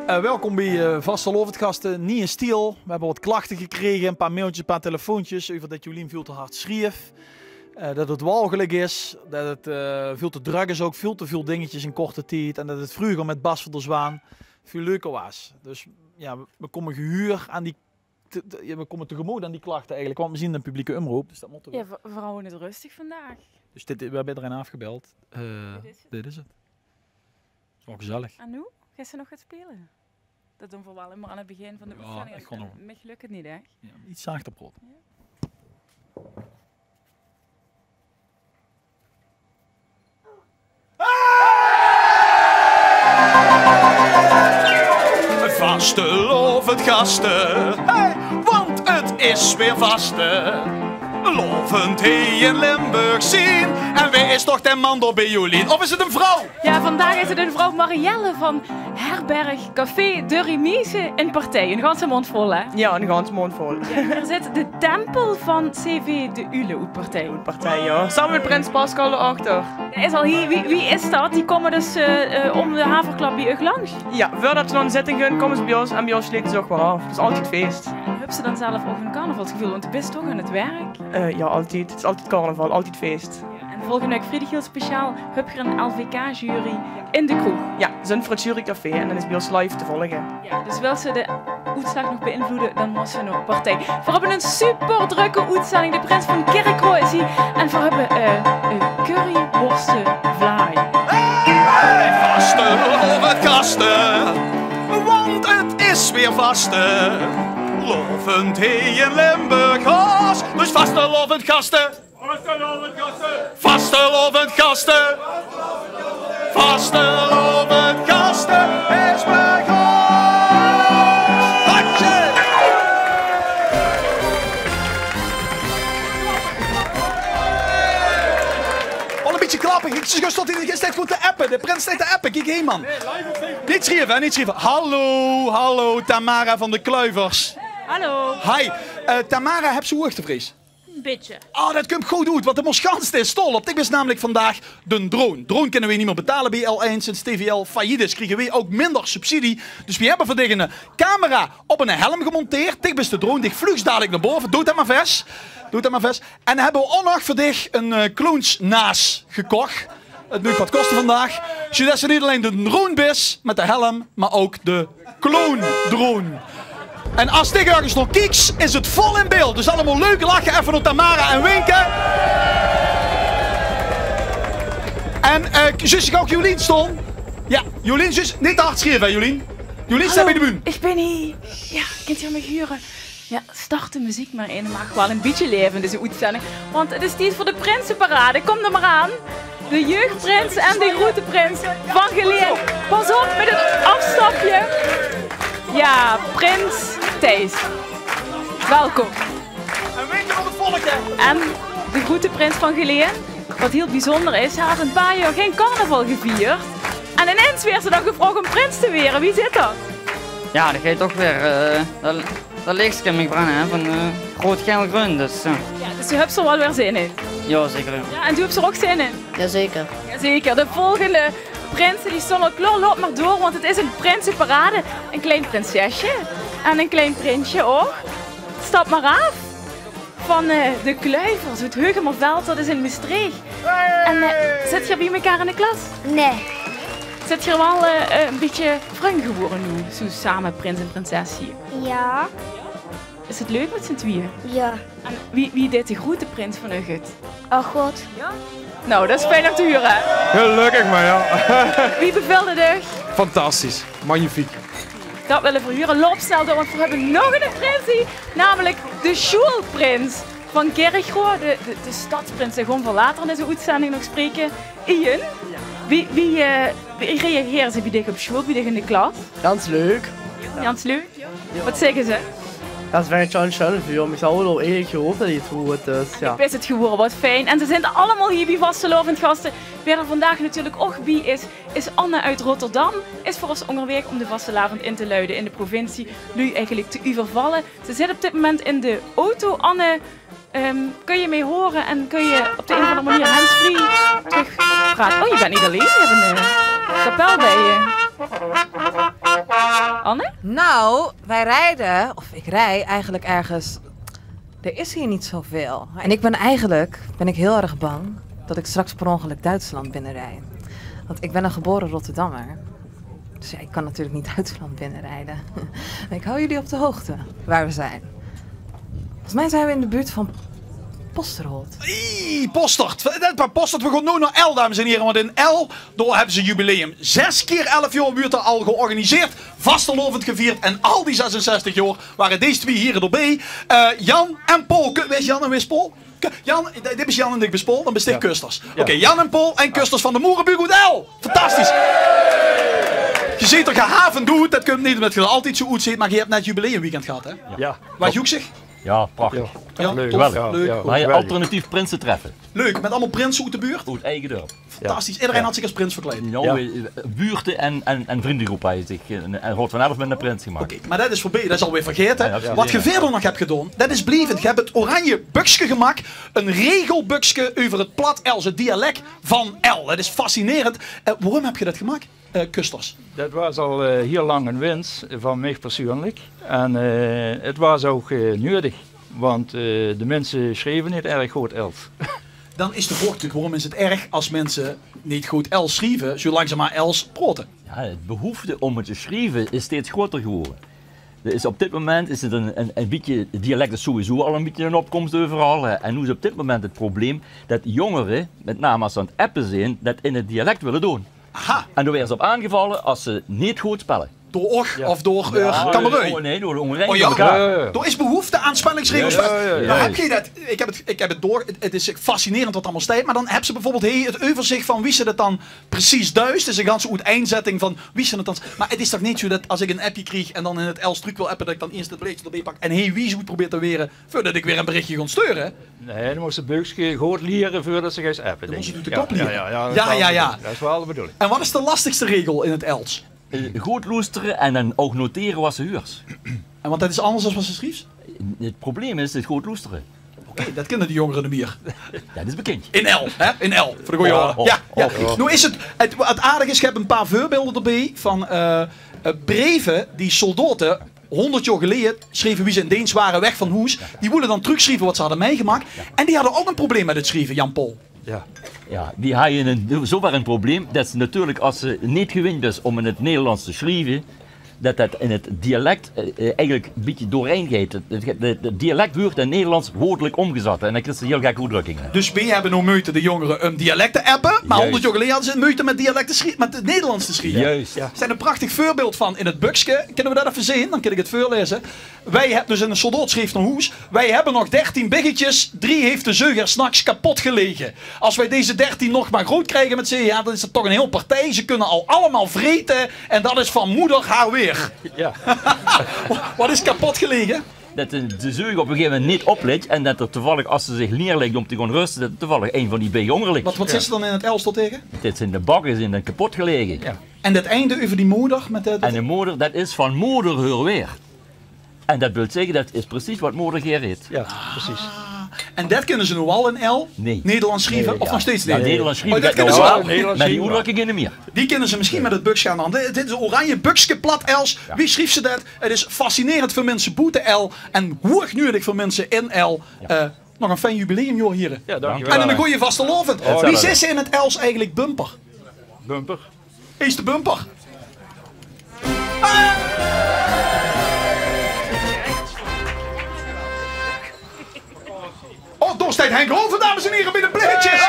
Welkom bij Vastelovendgasten, niet in stiel. We hebben wat klachten gekregen, een paar mailtjes, een paar telefoontjes over dat Jolien veel te hard schreef. Dat het walgelijk is, dat het veel te druk is, ook veel te veel dingetjes in korte tijd. En dat het vroeger met Bas van der Zwaan veel leuker was. Dus ja, we komen gehuur aan die... we komen tegemoet aan die klachten eigenlijk, want we zien een publieke omroep. Dus dat moet ja, vooral het rustig vandaag. Dus we hebben iedereen afgebeld. Dit is het. Is wel gezellig. En nu? Ga je nog gaan spelen? Dat doen we wel immer aan het begin van de uitzending. Mij lukt het niet, hè? Ja, iets zachter praten. Ja. Vastelovendgasten, hey, want het is weer vaste. Lovend hij in Limburg zien. En wie is toch de man door bij Jolien? Of is het een vrouw? Ja, vandaag is het een vrouw Marielle van Herberg Café de Remise in Partij. Een ganse mond vol, hè? Ja, een ganse mond vol. Ja, er zit de tempel van CV de Ule op Partij. Partij, ja. Samen met Prins Pascal erachter. Is al hier. Wie is dat? Die komen dus om de haverklap bij u langs. Ja, voordat ze dan zitten gaan, komen ze bij ons en bij ons sluiten ze ook weer af. Het is altijd feest. En heb ze dan zelf ook een carnavalsgevoel? Want je bent toch aan het werk? Ja, altijd. Het is altijd carnaval, altijd feest. Ja, en volgende week vrijdag heel speciaal heb je een LVK-jury in de kroeg. Ja, zijn voor het jurycafé en dan is bij ons live te volgen. Ja, dus wil ze de uitslag nog beïnvloeden, dan moet ze nog partij. We hebben een super drukke uitzending. De Prins van Kerkroo is hier. En we hebben curryworsten vlaai. Vastelovendgasten, want het is weer vaste. Lovend hij in Limburg was. Dus vastelovendgasten. Vastelovendgasten. Vastelovendgasten is begonnen. Al een beetje klappen. Ik stond in de goed te appen. De prins staat te appen. Kijk heen, man. Niet schrijven, niet schrijven. Hallo, Tamara van de Kluivers. Hallo. Hi, Tamara, heb ze hoogtevrees? Een beetje. Oh, dat komt goed uit, want de Moschanste is stol op. Ik is namelijk vandaag de drone. Drone kunnen we niet meer betalen bij L1. Sinds TVL failliet is, krijgen we ook minder subsidie. Dus we hebben voor een camera op een helm gemonteerd. Dit is de drone, die vlucht dadelijk naar boven. Doe dat maar vers. En dan hebben we ook nog voor dich een kloonsnaas gekocht. Het nu wat kosten vandaag. Zodat ze niet alleen de drone is met de helm, maar ook de kloondrone. En als dit ergens nog kieks, is het vol in beeld. Dus allemaal leuk lachen even op Tamara en winken. En zusje, kan ook Jolien stond? Ja, Jolien, zus, niet te hard schreeuwen, hè, Jolien. Jolien staat bij de buurt. Ik ben hier. Ja, kunt je me huren? Ja, start de muziek maar in. Mag wel een beetje leven, deze uitzending. Want het is tijd voor de Prinsenparade. Kom er maar aan. De jeugdprins en de grote prins van Geleen. Pas op met het afstapje. Ja, Prins Thijs. Welkom. En winken op het volk, hè. En de grote prins van Geleen. Wat heel bijzonder is, hij had een paar jaar geen carnaval gevierd. En ineens werd ze dan gevraagd om prins te weren. Wie zit er? Ja, dan ga je toch weer dat lichtskimming brengen van groot geel groen. Dus, ja, dus je hebt er wel weer zin in. ja, zeker. Ja, en u hebt er ook zin in. Jazeker. Jazeker. De volgende prinsen die stonden klaar. Loop maar door, want het is een prinsenparade. Een klein prinsesje en een klein prinsje ook. Stap maar af. Van de Kluivers, het Heugemerveld, dat is in Maastricht. En zit je bij elkaar in de klas? Nee. Zit je wel een beetje vreemd geworden nu, zo samen prins en prinses hier? Ja. Is het leuk met z'n tweeën? Ja. En wie deed de grote prins van Ugut? Oh god. Ja? Nou, dat is fijn om te huren. Gelukkig maar, ja. Wie beveelde de? Fantastisch. Magnifiek. Dat willen we verhuren. Loop snel door, want we hebben nog een prins hier. Namelijk de Schulprins van Kerkroo. De stadsprins. Gewoon voor later in deze uitzending nog spreken. Ian, wie reageren ze bij dich op school, bij dich in de klas? Ganz leuk. Jans leuk? Wat zeggen ze? Das wäre schon schön für mich auch noch ehrlich geholfen, die Tour. Dus, ja. Ik wist het geworden, wat fijn. En ze zijn allemaal hier bij Vastelovendgasten. Wie er vandaag natuurlijk ook bij is Anne uit Rotterdam. Is voor ons onderweg om de vastelavond in te luiden in de provincie. Nu eigenlijk te u vervallen. Ze zit op dit moment in de auto. Anne, kun je mee horen en kun je op de een of andere manier handsfree terug praten? Oh, je bent niet alleen. Je hebt een kapel bij je. Anne? Nou, wij rijden, of ik rij eigenlijk ergens. Er is hier niet zoveel. En ik ben heel erg bang dat ik straks per ongeluk Duitsland binnenrijd. Want ik ben een geboren Rotterdammer. Dus ja, ik kan natuurlijk niet Duitsland binnenrijden. Ik hou jullie op de hoogte waar we zijn. Volgens mij zijn we in de buurt van Posterholt. Postert. Postert, we gaan nu naar L, dames en heren. Want in L, daar hebben ze jubileum. 6 keer 11 jaar wordt er al georganiseerd. Vastelovend gevierd. En al die 66 jaar waren deze twee hier erbij. Jan en Paul. Wees Jan en wees Paul? Jan, dit is Jan en ik ben Paul. Dan ben ik Kusters. Oké, Jan en Paul en Kusters van de Moerenbuurt L. Fantastisch. Je ziet er gehavend doet. Dat komt niet omdat je er altijd zo goed ziet. Maar je hebt net jubileumweekend gehad, hè? Ja. Waar joek zich? Ja, prachtig. Ja, leuk. tof, Ja, leuk. ja, maar je alternatief prinsen treffen. Leuk, met allemaal prinsen uit de buurt. Uit eigen dorp. Fantastisch. Iedereen had zich als prins verkleed. Nou, buurten en vriendengroep had je zich. En Rot van Elf met een prins gemaakt. Oké, maar dat is voorbij. Dat is alweer vergeten. Ja, wat je verder nog hebt gedaan, dat is blijvend. Je hebt het oranje buksje gemaakt. Een regelbuksje over het plat Els, het dialect van L. Dat is fascinerend. Waarom heb je dat gemaakt, Kusters? Dat was al heel lang een wens van mij persoonlijk. En het was ook nodig. Want de mensen schreven niet erg goed Els. Dan is de vraag natuurlijk, waarom is het erg als mensen niet goed Els schrijven, zolang ze maar Els praten? Ja, het behoefte om het te schrijven is steeds groter geworden. Dus op dit moment is het een beetje, het dialect is sowieso al een beetje een opkomst overal. En nu is op dit moment het probleem dat jongeren, met name als ze aan het appen zijn, dat in het dialect willen doen. Aha. En daar werden ze op aangevallen als ze niet goed spellen. Door och of door Kamerui? Nee, door de ongerijmde Oh ja, elkaar. er is behoefte aan spellingsregels. Ja. Nou, heb je dat? Ik heb het door. Het is fascinerend wat allemaal staat. Maar dan hebben ze bijvoorbeeld het overzicht van wie ze het dan precies duist. Het is een ganse uiteenzetting van wie ze het dan. Maar het is toch niet zo dat als ik een appje krijg en dan in het Els truc wil appen, dat ik dan eerst het beleedje erbij pak en wie zo probeert te weren voordat ik weer een berichtje ga sturen. Nee, dan moest de buksje goed leren voordat ze gaan appen. Dan moest je de kop leren. Ja. Dat is wel de bedoeling. En wat is de lastigste regel in het Els? Goed loesteren en dan ook noteren wat ze huurt. En want dat is anders dan wat ze schrijft? Het probleem is het goed loesteren. Oké, dat kennen de jongeren niet meer. Dat is bekend. In L, hè? In L, voor de goeie horen. Ja. Nu is het aardige is, ik heb een paar voorbeelden erbij van brieven die soldaten 100 jaar geleden schreven wie ze in Deens waren weg van huis. Die wilden dan terugschrijven wat ze hadden meegemaakt. En die hadden ook een probleem met het schrijven, Jan Paul. Ja, die hadden zover een probleem dat ze natuurlijk als ze niet gewend is om in het Nederlands te schrijven, dat in het dialect eigenlijk een beetje doorheen gaat. Het dialect wordt in Nederlands woordelijk omgezet en dan krijg je heel gekke uitdrukkingen. Dus wij hebben nog moeite de jongeren om dialecten te appen, maar 100 jaar geleden hadden ze moeite met dialecten met het Nederlands te schrijven. Juist. Ja. Er zijn een prachtig voorbeeld van in het buksje. Kunnen we dat even zien? Dan kan ik het voorlezen. Wij hebben dus in een soldaat schreef naar huis. Wij hebben nog 13 biggetjes. 3 heeft de zeuger s'nachts kapot gelegen. Als wij deze 13 nog maar groot krijgen met z'n, ja, dan is het toch een heel partij. Ze kunnen al allemaal vreten en dat is van moeder haar weer. Ja. Wat is kapot gelegen? Dat de zeuger op een gegeven moment niet oplet en dat er toevallig als ze zich neerlegt om te gaan rusten, dat er toevallig een van die bijjongeren ligt. Wat zit ze dan in het Elstel tegen? Dit zijn de bakken zijn dan kapot gelegen. Ja. En dat einde over die moeder? En de moeder, dat is van moeder haar weer. En dat wil zeggen, dat is precies wat moeder Geer heet. Ja, precies. En dat kunnen ze nu al in L? Nee. Nederlands schrijven? Of nog steeds niet? Ja, Nederlands schrijven, dat dat kunnen ze wel. wel. Maar die uitdrukking in de meer. Die kunnen ze misschien met het buksje aan de hand. Dit is een oranje buksje plat Els. Ja. Wie schreef ze dat? Het is fascinerend voor mensen boete L. En hoognuurlijk voor mensen in L. Ja. Nog een fijn jubileumjaar hier. Ja, dankjewel. En een goede vastelovend. Wie is in het Els eigenlijk bumper? Bumper. Is de bumper. Oh, doorstijd Henk Hoven, dames en heren, binnen blikjes.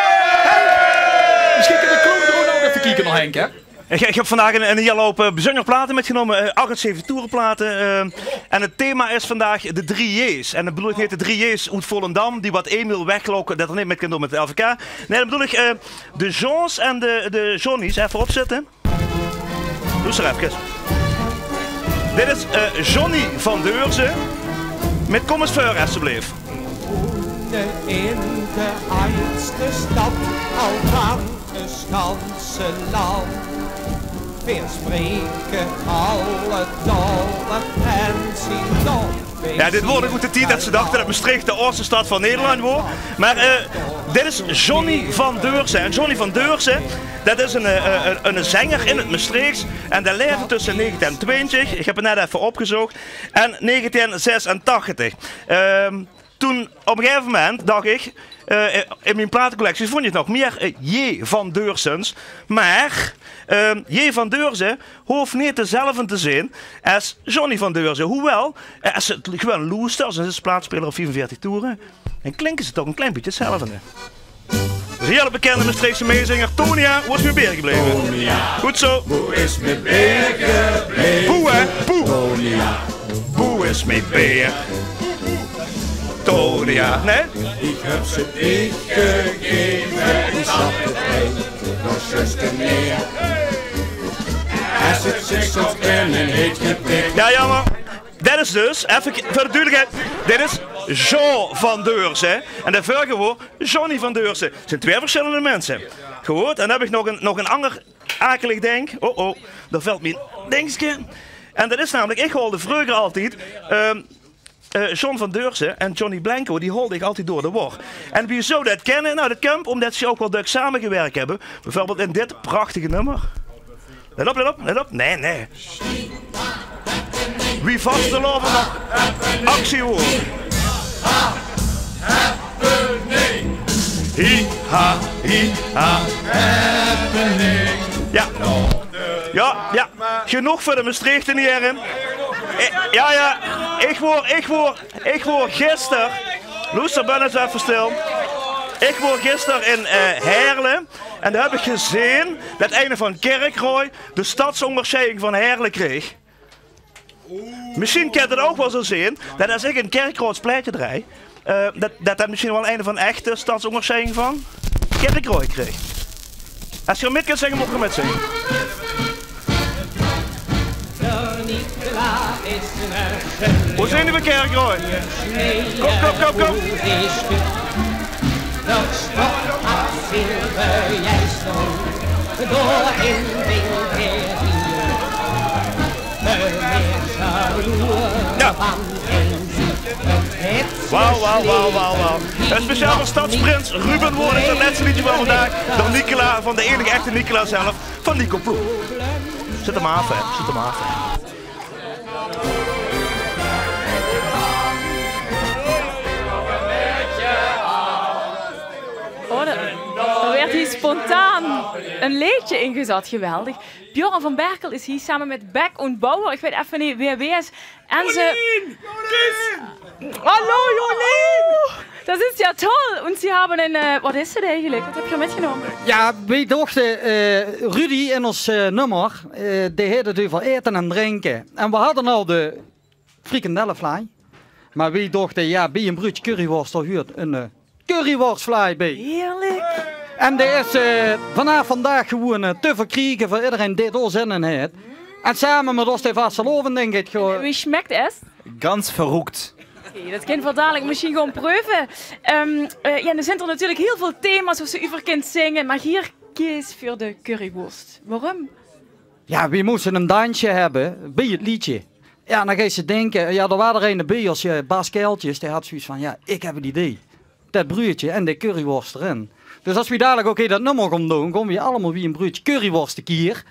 Misschien kunnen de kloon er ook even kijken naar Henk, hè? Ik heb vandaag een hele hoop bijzondere platen metgenomen, 78 toerenplaten. En het thema is vandaag de 3 J's. En dan bedoel ik niet de 3 J's uit Volendam, die wat Emiel weglokken, dat er niet met kan doen met de LVK. Nee, dan bedoel ik de Johns en de Johnny's. Even opzetten. Doe ze er even. Dit is Johnny van Deurzen met Kom eens voor, alsjeblieft. In de oudste stad, al van het ganse land. We spreken alle talen en zien nog Ja, dit wordt een goede tijd dat ze dachten dat Maastricht de oudste stad van Nederland wordt. Maar dit is Johnny van Deurzen. En Johnny van Deurzen, dat is een zanger in het Maastrichts. En dat leefde tussen 1920, ik heb het net even opgezocht, en 1986. Toen op een gegeven moment dacht ik, in mijn platencollectie vond je nog meer J. van Deurzens. Maar J. van Deurzen hoeft niet dezelfde te zijn als Johnny van Deurzen. Hoewel, als het gewoon loest, als een plaatspeler op 44 toeren, dan klinken ze toch een klein beetje hetzelfde. Dus een hele bekende Maastrichtse meezinger, Tonia, hoe is mijn beer gebleven? Tonia. Goed zo. Hoe is mijn beer gebleven? Boe hè, boe. Tonia. Hoe is mijn beer? Tonia, nee? Ik heb ze niet gegeven, ik zat het eten, nog zuster meer. Als het zich zo kennen, heet geprikt. Ja, jammer. Dit is dus, even voor de duidelijkheid, dit is Jean van Deurzen. En de vorige woord, Johnny van Deurzen. Het zijn twee verschillende mensen. Gehoord? En dan heb ik nog een ander akelig ding. Oh, daar valt mijn dingetje. En dat is namelijk, ik hoorde vroeger altijd... John van Deurzen en Johnny Blanco, die holde ik altijd door de war. En wie zou dat kennen? Nou, dat komt omdat ze ook wel leuk samengewerkt hebben. Bijvoorbeeld in dit prachtige nummer. Let op, let op, let op. Nee. Wie vast te lopen nog actie hoor. Hi-ha, hi-ha. Ja. Genoeg voor de Maastrichten hier. Ja. Ik word gisteren. Luister, ben eens even stil. Ik word gisteren in Heerlen. En daar heb ik gezien dat een van Kerkrooij de stadsonderscheiding van Heerlen kreeg. Misschien kent het ook wel zo zien dat als ik een Kerkroods pleitje draai, dat misschien wel een van de echte stadsonderscheiding van Kerkrooij kreeg. Als je er met kunt zeggen, moet je met zingen. Hoe zijn die bij Kerkrooij? Kom. Ja. Wauw. Een speciale stadsprins Ruben wordt het laatste liedje van vandaag door Nicola, van de enige echte Nicola zelf, van Nico Ploeg. Zet hem af, hè. Er werd hier spontaan een liedje ingezet, geweldig. Björn van Berkel is hier samen met Beck en Bauer, ik weet even niet wie hij is. En Jolien! Hallo Jolien! Dat is ja toll! En ze hebben een, wat is het eigenlijk? Wat heb je metgenomen? Ja, wij dachten, Rudy in ons nummer, die heette het over eten en drinken. En we hadden al de frikandellenvlaai. Maar wij dachten, ja, bij een broodje curryworst, daar huurt een curryworstvlaai bij. Heerlijk! En die is vandaag gewoon te verkrijgen voor iedereen die er zin in heeft. En samen met ons de Vasteloven denk ik gewoon. Wie schmeckt es? Ganz verroekt. Okay, dat kind we dadelijk misschien gewoon proeven. Ja, er zijn er natuurlijk heel veel thema's waar ze over kunt zingen, maar hier kies voor de curryworst. Waarom? Ja, we moesten een dansje hebben bij het liedje. Ja, dan ga je denken, ja, er waren er een bij als Bas Keeltjes, die had zoiets van, ja, ik heb een idee. Dat broodje en de curryworst erin. Dus als we dadelijk ook dat nummer gaan doen, komen we allemaal wie een broodje curryworst een keer.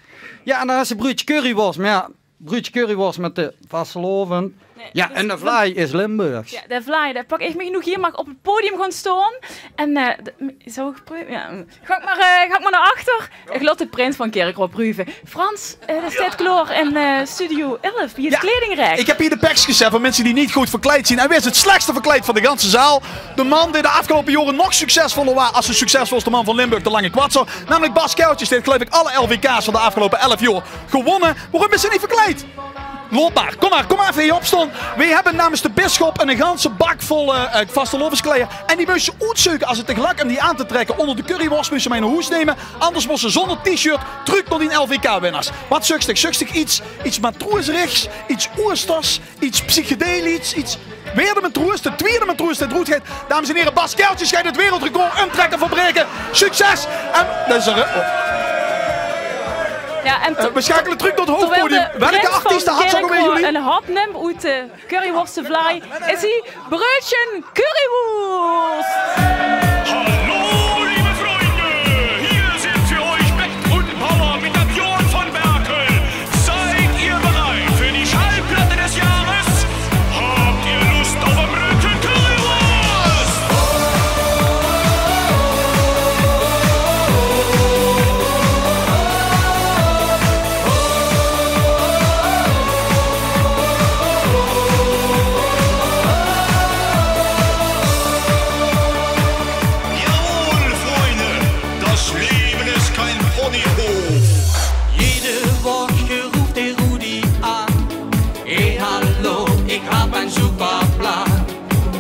Ja, en dan is een broodje curryworst, maar ja, broodje curryworst met de vasteloven. Nee, ja, en de vlaai is Limburgs. Ja, de vlaai, dat pak ik me genoeg hier, mag op het podium gaan staan. En zo ja, ga ik maar naar achter. Ik laat de prins van Kerkrooij proeven. Frans, dat staat klaar in Studio 11, bij het kledingrijk. Ik heb hier de packs gezet voor mensen die niet goed verkleed zien. En wie is het slechtste verkleed van de ganse zaal? De man die de afgelopen jaren nog succesvoller was als de succesvolste man van Limburg, de Lange Kwatser. Namelijk Bas Keeltjes, die heeft geloof ik alle LVK's van de afgelopen 11 jaar gewonnen. Waarom is ze niet verkleed? Loop maar, kom maar even hier opstaan. Wij hebben namens de bisschop een ganse bak vol vastelovenskleden. En die moesten uitzoeken als het tegelijk om die aan te trekken onder de curryworst moesten mij naar huis nemen. Anders moesten ze zonder t-shirt terug naar die LVK-winnaars. Wat zucht ik? Zucht ik iets matroesrichts, iets oesters, iets psychedelisch, iets... Weer de matroes, de tweede matroes, de droedheid. Dames en heren, Bas Keeltjes gaat het wereldrecord omtrekken verbreken. Succes! En dat is er... Ja, en we schakelen terug naar het hoofdpodium. Welke artiesten had ze ook weer jullie? Een hot neemt uit de currywurstenvlaai is hij Brötchen Currywurst. Hallo, liebe Freunde! Hier sind für euch Beck und Power mit der Björn von Berkel. Seid ihr bereit für die Schallplatte des Jahres? Habt ihr Lust auf ein Brötchen Currywurst? Jawohl, Freunde, das Leben ist kein Ponyhof. Jede Woche ruft der Rudi an. Hey, hallo, ich hab einen super Plan.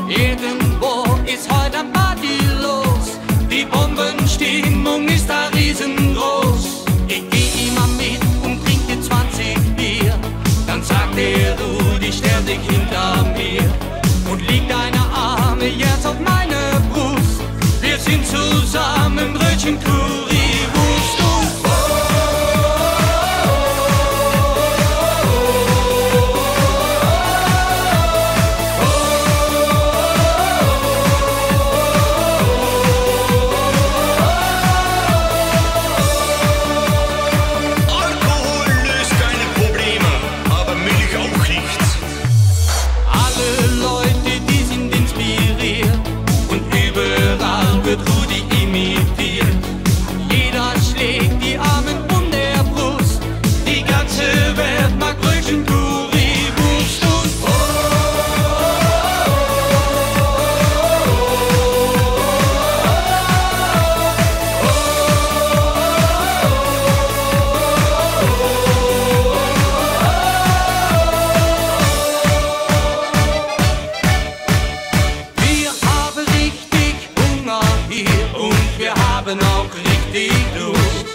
Irgendwo ist heute ein Party los. Die Bombenstimmung ist da riesengroß. Ich geh immer mit und trinke 20 Bier. Dann sagt der Rudi, stell dich hinter mir und leg deine Arme jetzt auf meine Brust. Wir sind zusammen Brötchen Currywurst und Alkohol löst keine Probleme, aber Milch auch nicht. alle Leute, die sind inspiriert und überall wird Rudi imitiert. Jeder schlägt die Arme um der Brust. Die ganze Welt mag Brötchen Currywurst und wir haben richtig Hunger hier und wir haben auch richtig Lust.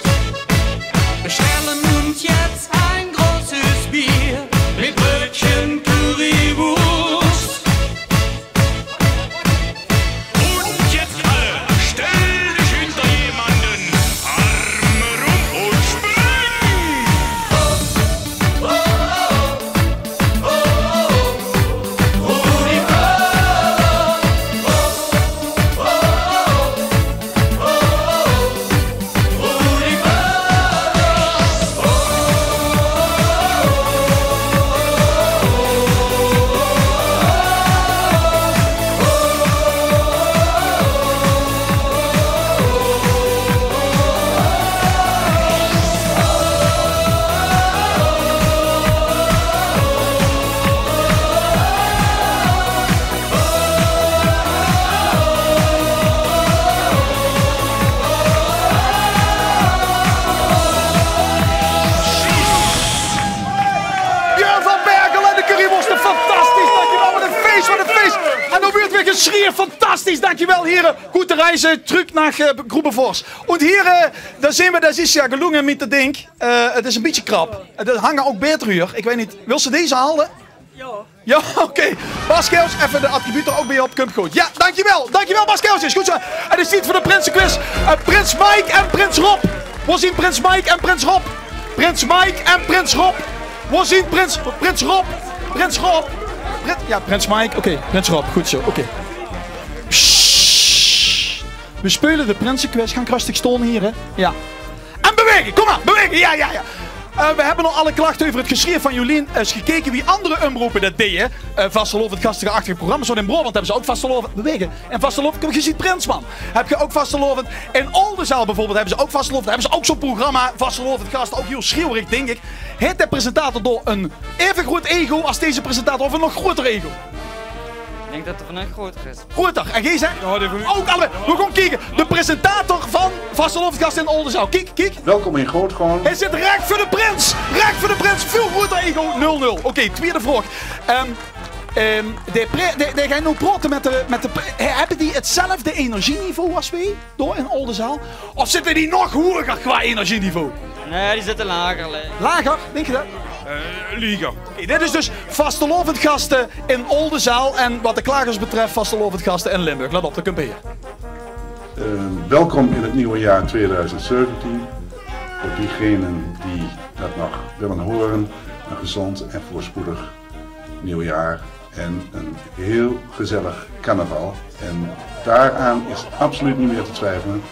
Bestellen uns jetzt ein großes Bier mit Brötchen Currywurst. Und jetzt alle, stell dich hinter jemanden, Arme rum und spring! Björn van Berkel en de currywursten, fantastisch, dankjewel, wat een feest, wat een feest. En dan wordt weer geschreeuwd, fantastisch, dankjewel heren. Gute Reise, terug naar Groepenvors. En hier, daar zijn we, dat is ja gelungen met het ding. Het is een beetje krap. Er hangen ook beter hier, ik weet niet, wil ze deze halen? Ja, oké. Bas Kels, even de attributen ook bij je op kunt gooien. Ja, dankjewel Bas Kels, is goed zo. En het is niet voor de Prinsenquiz. Prins Mike en Prins Rob. Waar zien Prins Mike en Prins Rob? Prins Mike en Prins Rob. Waar zien Prins Rob? Prins Rob. Ja, Prins Mike, oké. Prins Rob, goed zo, oké. We spelen de Prinsenquiz, gaan krachtig stonen hier, hè. Ja. En bewegen, kom maar, bewegen, ja. We hebben al alle klachten over het geschreeuw van Jolien eens gekeken wie andere omroepen dat deden. Vastelovend gastige programma's. Zo in Brabant hebben ze ook vastelovend bewegen. En vastelovend, je ziet Prinsman. Heb je ook vastelovend. In Oldenzaal bijvoorbeeld hebben ze ook vastelovend. Hebben ze ook zo'n programma, vastelovend gasten. Ook heel schreeuwerig, denk ik. Heet de presentator door een even groot ego als deze presentator of een nog groter ego? Ik denk dat het van een groter is. Groter. En jij zegt? Ook alle. We gaan kijken. De presentator van vastelovend gasten in Oldenzaal. Kijk. Welkom in Grootgewoon. Hij zit recht voor de prins. Recht voor de prins. Veel groter ego. 0-0. Oké, tweede vraag. Die gaan nu praten met de... Hebben die hetzelfde energieniveau als wij? Door in Oldenzaal? Of zitten die nog hoger qua energieniveau? Nee, die zitten lager. Lager? Denk je dat? Liga. Dit is dus vastelovend gasten in Oldenzaal. En wat de klagers betreft vastelovend gasten in Limburg. Let op, dat kunt je. Welkom in het nieuwe jaar 2017. Voor diegenen die dat nog willen horen, een gezond en voorspoedig nieuwjaar en een heel gezellig carnaval. En daaraan is absoluut niet meer te twijfelen,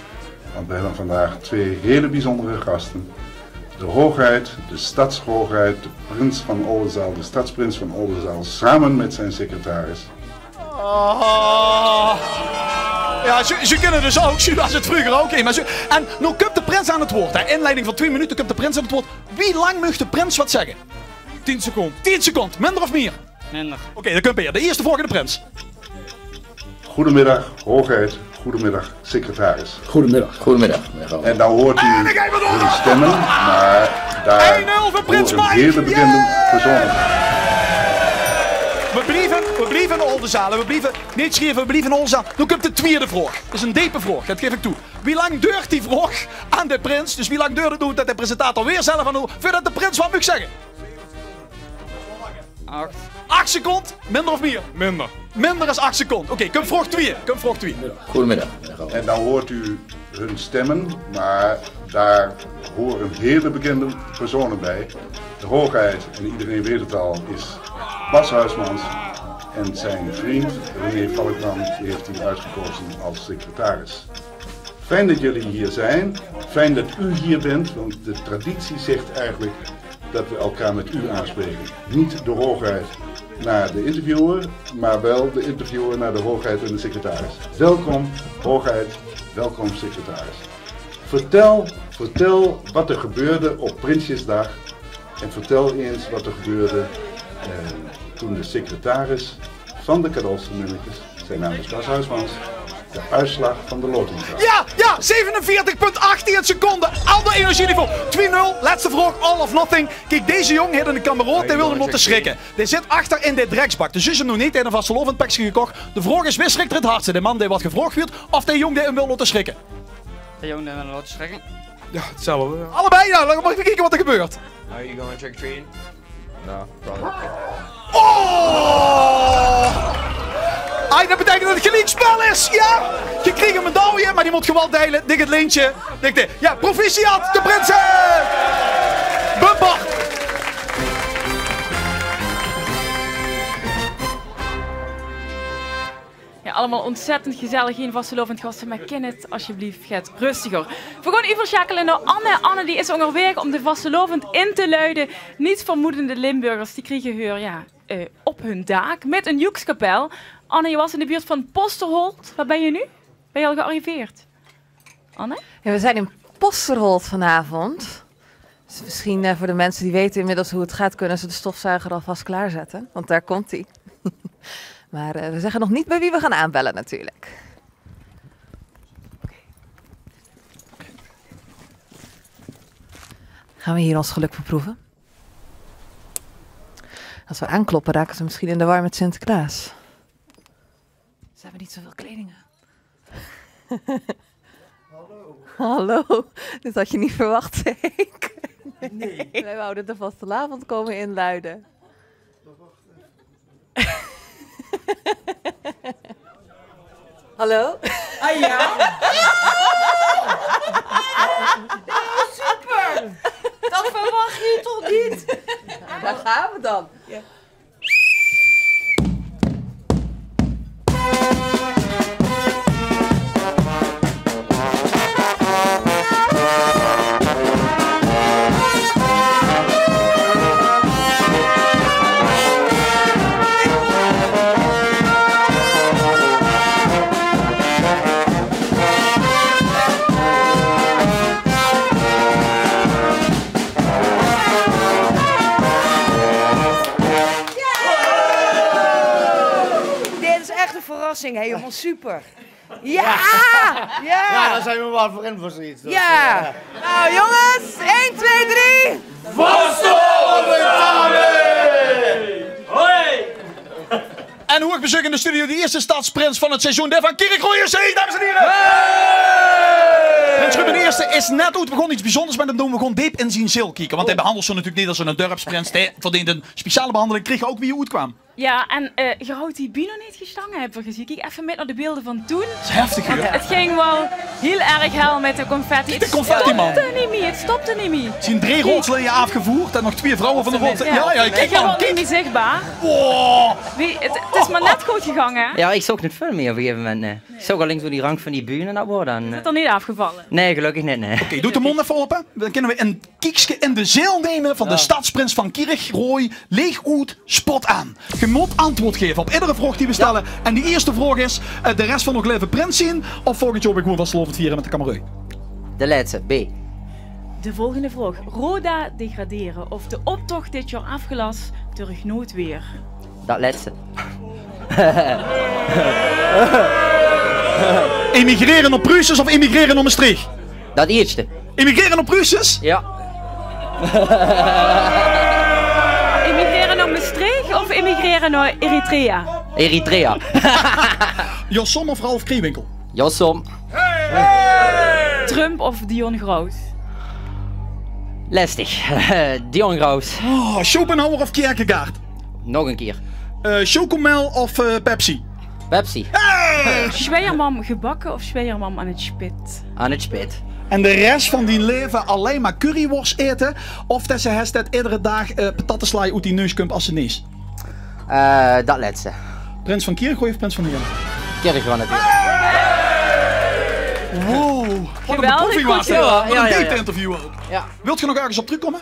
want we hebben vandaag twee hele bijzondere gasten. De hoogheid, de stadshoogheid, de prins van Oldenzaal, de stadsprins van Oldenzaal, samen met zijn secretaris. Oh. Ja, ze kunnen dus ook, ze was het vroeger ook. En nu komt de prins aan het woord. Hè. Inleiding van 2 minuten komt de prins aan het woord. Wie lang mag de prins wat zeggen? 10 seconden. 10 seconden, minder of meer? Minder. Oké, dan komt weer. De eerste volgende prins. Goedemiddag, hoogheid. Goedemiddag, secretaris. Goedemiddag. Goedemiddag. En dan hoort u hun stemmen, maar daar 1-0 voor Prins horen Mike. hele bekende personen. We blijven in Oldenzalen. We blijven niet schrijven, we blijven in Oldenzaal. Nu komt de tweede vraag. Dat is een diepe vraag, dat geef ik toe. Wie lang duurt die vraag aan de prins? Dus wie lang duurt het nu dat de presentator weer zelf aan doet, voordat de prins wat moet zeggen? 8 seconden, minder of meer? Minder. Minder is 8 seconden. Oké, kom vraag 2. Goedemiddag. En dan hoort u hun stemmen, maar daar horen hele bekende personen bij. De hoogheid, en iedereen weet het al, is Bas Huismans. En zijn vriend René Valkman heeft hij uitgekozen als secretaris. Fijn dat jullie hier zijn. Fijn dat u hier bent, want de traditie zegt eigenlijk dat we elkaar met u aanspreken. Niet de hoogheid naar de interviewer, maar wel de interviewer naar de hoogheid en de secretaris. Welkom hoogheid, welkom secretaris. Vertel wat er gebeurde op Prinsjesdag en vertel eens wat er gebeurde toen de secretaris van de cadeausvermiddeltjes, zijn naam is Bas Huismans, de uitslag van de loting gaf. Ja, 47,18 seconden. Ander energieniveau. 2-0, laatste vraag, all of nothing. Kijk, deze jongen heeft een kameraad, die wil hem op te schrikken. Die zit achter in de dreksbak. Dus is hem nog niet in een vastelovendpakje gekocht. De vraag is, wie schrikt er het hardste? De man die wat gevraagd wordt, of de jongen die hem wil laten schrikken? De jongen die wil laten schrikken. Ja, hetzelfde. Allebei, nou, dan mag ik kijken wat er gebeurt. Are you going trick-or-treating? No, probably. Oh! Dat betekent dat het gelijk spel is, ja! Je kreeg een medaille, maar die moet gewoon delen. Dik het lintje. Ja, proficiat, de prinsen! Bumper! Ja, allemaal ontzettend gezellig in vastelovend gasten, maar ken het alsjeblieft gaat rustiger. We gaan overschakelen naar Anne. Anne die is onderweg om de vastelovend in te luiden. Niet vermoedende Limburgers die kregen huur op hun dak met een joekskapel. Anne, je was in de buurt van Posterholt. Waar ben je nu? Ben je al gearriveerd? Anne? Ja, we zijn in Posterholt vanavond. Dus misschien voor de mensen die weten inmiddels hoe het gaat, kunnen ze de stofzuiger alvast klaarzetten. Want daar komt hij. Maar we zeggen nog niet bij wie we gaan aanbellen natuurlijk. Gaan we hier ons geluk beproeven? Als we aankloppen raken ze misschien in de war met Sinterklaas. Ze hebben niet zoveel kleding aan. Hallo. Dit had je niet verwacht, zeker? Nee. Wij wouden de vastelavond komen inluiden. Hallo? Ah ja? Super! Dat verwacht je toch niet? Nou, daar gaan we dan. Ja. Helemaal super. Ja! Ja, daar zijn we wel voor in voor zoiets. Dus, ja! Nou jongens, 1, 2, 3! Vastelovend! Hoi! En hoe ik bezoek in de studio de eerste stadsprins van het seizoen, de van Kerkrooijen Zee, dames en heren! Prins Ruben de Eerste is net uit. We gaan iets bijzonders met hem doen. We gaan diep in zijn ziel kijken. Want hij behandelt ze natuurlijk niet als een dorpsprins. Hij verdient een speciale behandeling. Kreeg ook wie je uitkwam. Ja, en je houdt die Bino niet gestangen, heb ik gezien. Kijk even met naar de beelden van toen. Dat is heftig, Want joh. het ging wel heel erg hel met de confetti. De confetti, man. Het stopte niet meer. Er zijn 3 rolsleden afgevoerd en nog 2 vrouwen van de rol. Ja, kijk man, man, kijk. Niet zichtbaar. Wow. Het is maar net goed gegaan, hè? Ja, ik zag niet veel meer op een gegeven moment. Nee. Ik zag alleen zo die rang van die bühne naar worden. Is het er niet afgevallen? Nee, gelukkig niet, nee. Oké, doe de mond even open. Dan kunnen we een kiekje in de zeel nemen van de stadsprins van Kirchrooi. Leeg uit, spot aan. Je moet antwoord geven op iedere vraag die we stellen. En die eerste vraag is, de rest van nog leven prins zien? Of volgend jaar ben ik gewoon van Slovend vieren met de kamerui? De laatste, B. De volgende vraag. Roda degraderen of de optocht dit jaar afgelast door noodweer? Dat laatste. Emigreren op Pruisjes of emigreren op Maastricht? Dat eerste. Emigreren op Pruisjes? Ja. Emigreren naar Maastricht of emigreren naar Eritrea? Eritrea. Jossom of Ralf Kriewinkel? Jossom. Trump of Dion Graus? Lastig. Dion Graus. Oh, Schopenhauer of Kierkegaard? Nog een keer. Chocomel of Pepsi? Pepsi. Schweiermam gebakken of Schweiermam aan het spit? Aan het spit. En de rest van die leven alleen maar curryworst eten? Of dat ze het iedere dag patatensla uit die neus komt als ze nees? Dat laatste. Prins van Kirchhooi of Prins van Heerlen? Kirchhooi natuurlijk. Wow, wat een beproeving was dit. Wat een date-interview ook. Ja. Wilt je nog ergens op terugkomen?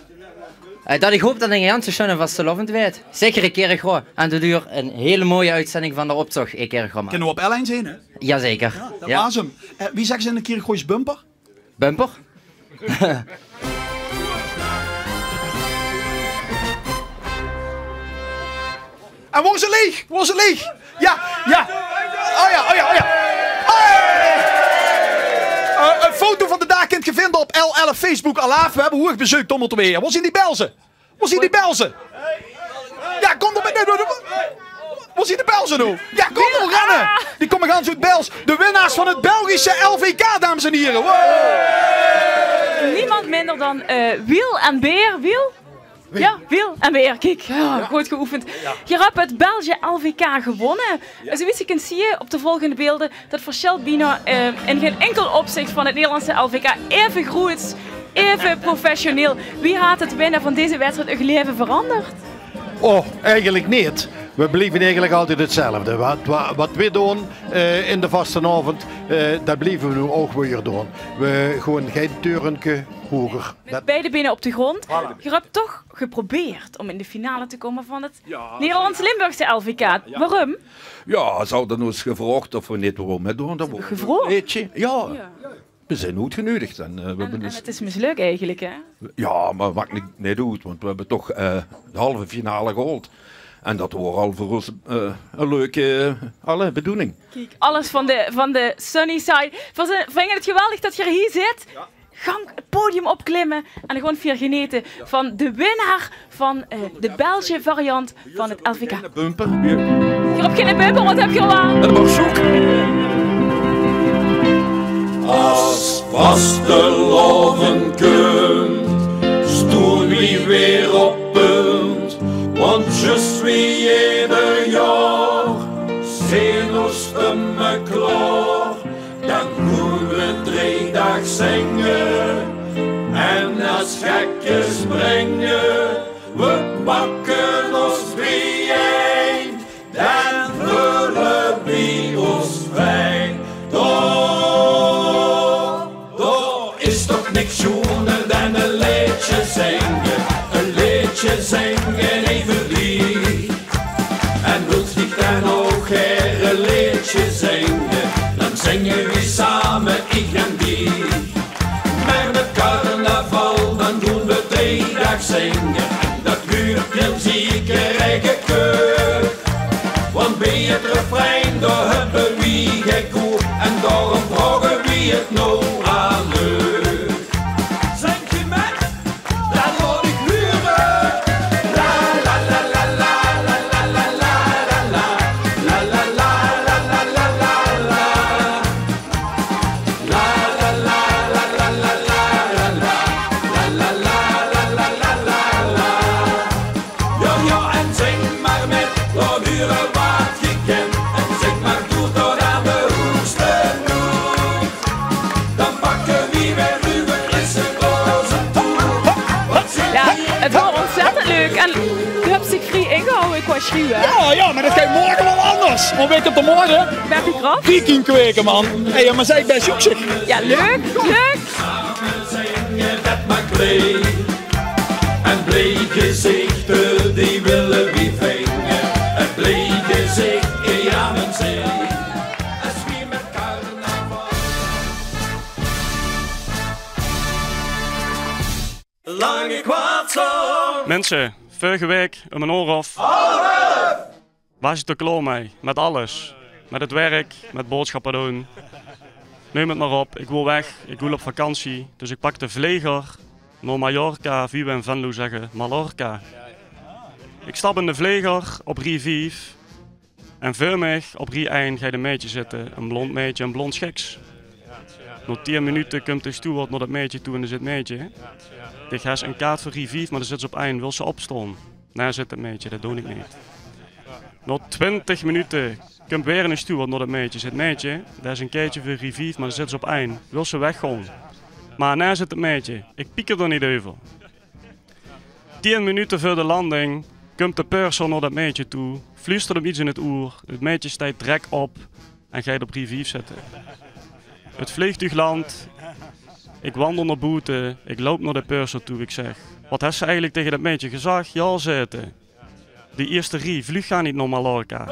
Dat ik hoop dat een ganse schoenen van Slovend weet. Zeker een Kirchhooi. En de duur een hele mooie uitzending van de optocht in Kirchhooi. Kunnen we op L1 zien, hè? Jazeker. Ja, dat was hem. Wie zegt ze in de Kirchhoois bumper? Bumper? En waar is ze leeg? Waar is ze leeg? Ja, ja. Oh ja, oh ja, oh ja. Een foto van de dag kunt je vinden op L11 Facebook Alaaf. We hebben hoog bezoek om te weer. Waar zijn die Belzen? Waar zijn die Belzen? Ja, kom er met. Waar zijn de Belzen nou? Ja, kom er, rennen. Die komen gaan uit Bels. De winnaars van het Belgische LVK, dames en heren. Wow. Niemand minder dan Wiel en Beer. Wiel? Ja, Wiel en Beer. Kijk, goed geoefend. Je hebt het Belgische LVK gewonnen. Zoals je kunt zien op de volgende beelden, dat verschil bijna in geen enkel opzicht van het Nederlandse LVK even goed, even professioneel. Wie had het winnen van deze wedstrijd een leven veranderd? Oh, eigenlijk niet. We blijven eigenlijk altijd hetzelfde. Wat we doen in de vastenavond, dat blijven we nu ook weer doen. We gewoon geen turentje hoger. Met beide benen op de grond. Je hebt toch geprobeerd om in de finale te komen van het Nederlands-Limburgse LVK. Waarom? Ja, ze hadden ons gevraagd of we niet waarom meedoen. Gevraagd? Ja. We zijn uitgenodigd. En het is mislukt eigenlijk, hè? Ja, maar maakt niet uit, want we hebben toch de halve finale gehaald. En dat was al voor ons een leuke bedoeling. Kijk, alles van de sunny side. Vind je het geweldig dat je hier zit? Ja. Gang het podium opklimmen en gewoon vier genieten van de winnaar van de Belgische variant van het LVK. Een bumper. Je hebt geen bumper, wat heb je al aan? En mag zoek. Als vasteloven kunt, stoen wie weer op punt. Want just wie ieder jaar, zijn ons stemmen klaar. Dan gaan we 3 dagen zingen en als gekken springen. We pakken ons bijeen, dan vullen we ons fijn. Daar is toch niks schoner dan een liedje zingen. Een liedje zingen even lief. En wilt je dan ook een liedje zingen, dan zingen we samen ik en die. Maar met carnaval dan doen we 3 dagen zingen. En dat duurt heel zeker eigen keur. Want bij het refrein daar hebben we geen koer. En daarom vragen we het nou aan u. Zing je met? Dan word ik huren. schuw, hè? Ja, maar dat gaat morgen wel anders. Want weet je op de morgen? Werk je kracht? Viking kweken, man. Hé, maar zij bij zoek zich. Ja, leuk, leuk. Dat maakt blij. En blij gezichten die willen wie vingen. En blij gezicht in aan zee. Als wie met carnaval. Lange kwartslag. Mensen, vorige week om een oor of. Was je te klaar mee? Met alles. Met het werk, met boodschappen doen. Neem het maar op, ik wil weg, ik wil op vakantie. Dus ik pak de vleger naar Mallorca, wie we in Venlo zeggen, Mallorca. Ik stap in de vleger op Rie 5. En voor mij op Rie 1 ga je een meisje zitten. Een blond meisje, een blond schiks. Na 10 minuten komt de steward naar dat meisje toe en er zit meisje. Ik ga een kaart voor Rie 5, maar dan zit ze op 1. Wil ze opstaan? Nee, zit het meisje, dat doe ik niet. Na 20 minuten komt weer een steward naar dat meisje. Zit meisje, dat is een keertje voor Rie 5, maar dan zit ze op 1. Wil ze weggaan? Maar nee, zit het meisje. Ik piek er niet over. 10 minuten voor de landing komt de purser naar dat meisje toe. Fluistert hem iets in het oor. Het meisje staat direct op en gaat op Rie 5 zitten. Het vliegtuig landt. Ik wandel naar buiten. Ik loop naar de purser toe. Ik zeg, wat heeft ze eigenlijk tegen dat meisje gezegd? Ja, zitten. Die eerste Rie, vlieg gaat niet naar Mallorca.